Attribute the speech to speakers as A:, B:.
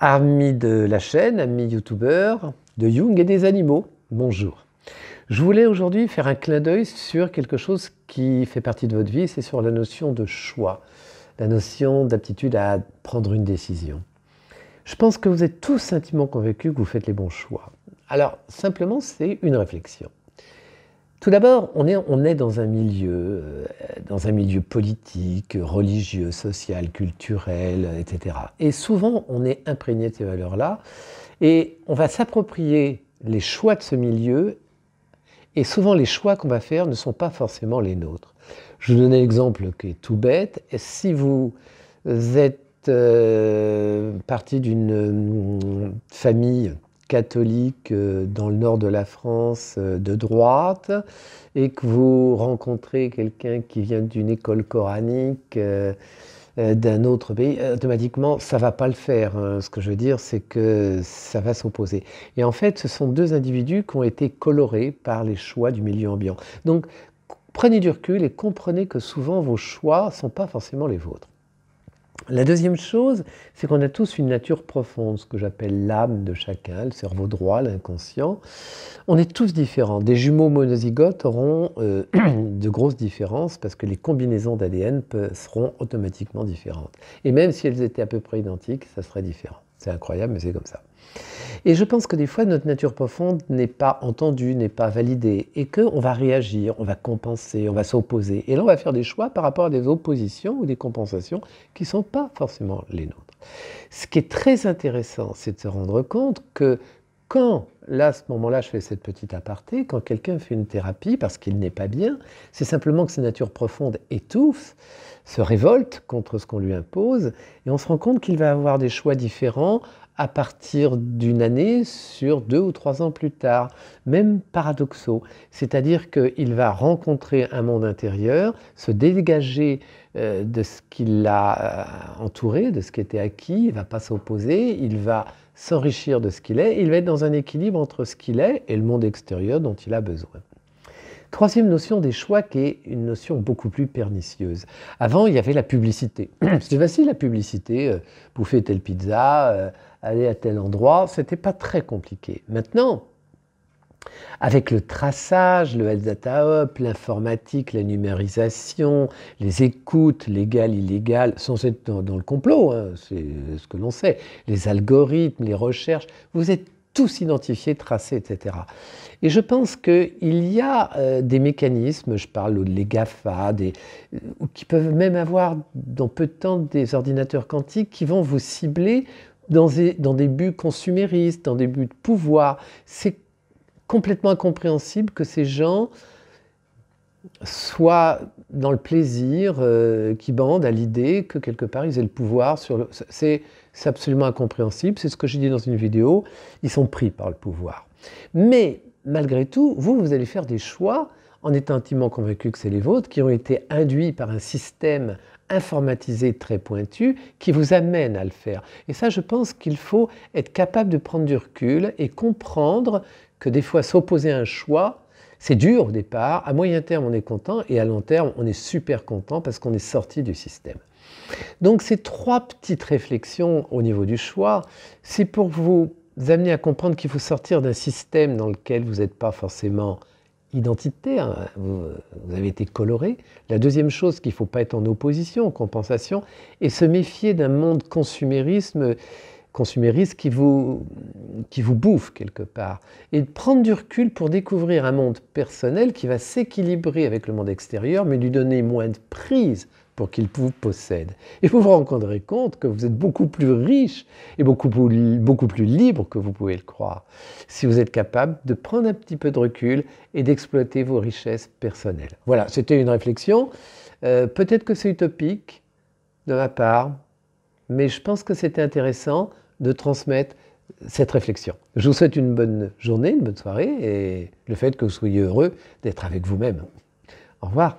A: Amis de la chaîne, amis youtubeurs, de Jung et des animaux, bonjour. Je voulais aujourd'hui faire un clin d'œil sur quelque chose qui fait partie de votre vie, c'est sur la notion de choix, la notion d'aptitude à prendre une décision. Je pense que vous êtes tous intimement convaincus que vous faites les bons choix. Alors, simplement, c'est une réflexion. Tout d'abord, on est dans un milieu politique, religieux, social, culturel, etc. Et souvent, on est imprégné de ces valeurs-là et on va s'approprier les choix de ce milieu et souvent les choix qu'on va faire ne sont pas forcément les nôtres. Je vous donne un exemple qui est tout bête. Si vous êtes parti d'une famille catholique dans le nord de la France de droite et que vous rencontrez quelqu'un qui vient d'une école coranique d'un autre pays, automatiquement ça ne va pas le faire. Ce que je veux dire, c'est que ça va s'opposer. Et en fait, ce sont deux individus qui ont été colorés par les choix du milieu ambiant. Donc prenez du recul et comprenez que souvent vos choix ne sont pas forcément les vôtres. La deuxième chose, c'est qu'on a tous une nature profonde, ce que j'appelle l'âme de chacun, le cerveau droit, l'inconscient. On est tous différents. Des jumeaux monozygotes auront de grosses différences parce que les combinaisons d'ADN seront automatiquement différentes. Et même si elles étaient à peu près identiques, ça serait différent. C'est incroyable, mais c'est comme ça. Et je pense que des fois, notre nature profonde n'est pas entendue, n'est pas validée, et qu'on va réagir, on va compenser, on va s'opposer. Et là, on va faire des choix par rapport à des oppositions ou des compensations qui ne sont pas forcément les nôtres. Ce qui est très intéressant, c'est de se rendre compte que quand, là, à ce moment-là, je fais cette petite aparté, quand quelqu'un fait une thérapie parce qu'il n'est pas bien, c'est simplement que sa nature profonde étouffe, se révolte contre ce qu'on lui impose, et on se rend compte qu'il va avoir des choix différents à partir d'une année sur 2 ou 3 ans plus tard, même paradoxaux. C'est-à-dire qu'il va rencontrer un monde intérieur, se dégager de ce qui l'a entouré, de ce qui était acquis, il ne va pas s'opposer, il va s'enrichir de ce qu'il est, il va être dans un équilibre entre ce qu'il est et le monde extérieur dont il a besoin. Troisième notion des choix qui est une notion beaucoup plus pernicieuse. Avant, il y avait la publicité. C'était facile la publicité, bouffer telle pizza, aller à tel endroit, c'était pas très compliqué. Maintenant, avec le traçage, le Health Data Hub, l'informatique, la numérisation, les écoutes légales, illégales, sans être dans le complot, hein, c'est ce que l'on sait, les algorithmes, les recherches, vous êtes tous identifiés, tracés, etc. Et je pense qu'il y a des mécanismes, je parle des GAFA, qui peuvent même avoir dans peu de temps des ordinateurs quantiques qui vont vous cibler dans des buts consuméristes, dans des buts de pouvoir. C'est complètement incompréhensible que ces gens soient dans le plaisir, qui bandent à l'idée que quelque part ils aient le pouvoir sur le... C'est absolument incompréhensible, c'est ce que j'ai dit dans une vidéo, ils sont pris par le pouvoir. Mais malgré tout, vous allez faire des choix en étant intimement convaincu que c'est les vôtres, qui ont été induits par un système informatisé très pointu qui vous amène à le faire. Et ça, je pense qu'il faut être capable de prendre du recul et comprendre que des fois s'opposer à un choix, c'est dur au départ, à moyen terme on est content et à long terme on est super content parce qu'on est sorti du système. Donc ces 3 petites réflexions au niveau du choix, c'est pour vous amener à comprendre qu'il faut sortir d'un système dans lequel vous n'êtes pas forcément identitaire, hein, vous avez été coloré. La deuxième chose, qu'il ne faut pas être en opposition, en compensation, et se méfier d'un monde consumériste qui vous bouffe quelque part. Et de prendre du recul pour découvrir un monde personnel qui va s'équilibrer avec le monde extérieur, mais lui donner moins de prise pour qu'il vous possède. Et vous vous rendrez compte que vous êtes beaucoup plus riche et beaucoup plus libre que vous pouvez le croire, si vous êtes capable de prendre un petit peu de recul et d'exploiter vos richesses personnelles. Voilà, c'était une réflexion. Peut-être que c'est utopique de ma part, mais je pense que c'était intéressant de transmettre cette réflexion. Je vous souhaite une bonne journée, une bonne soirée et le fait que vous soyez heureux d'être avec vous-même. Au revoir.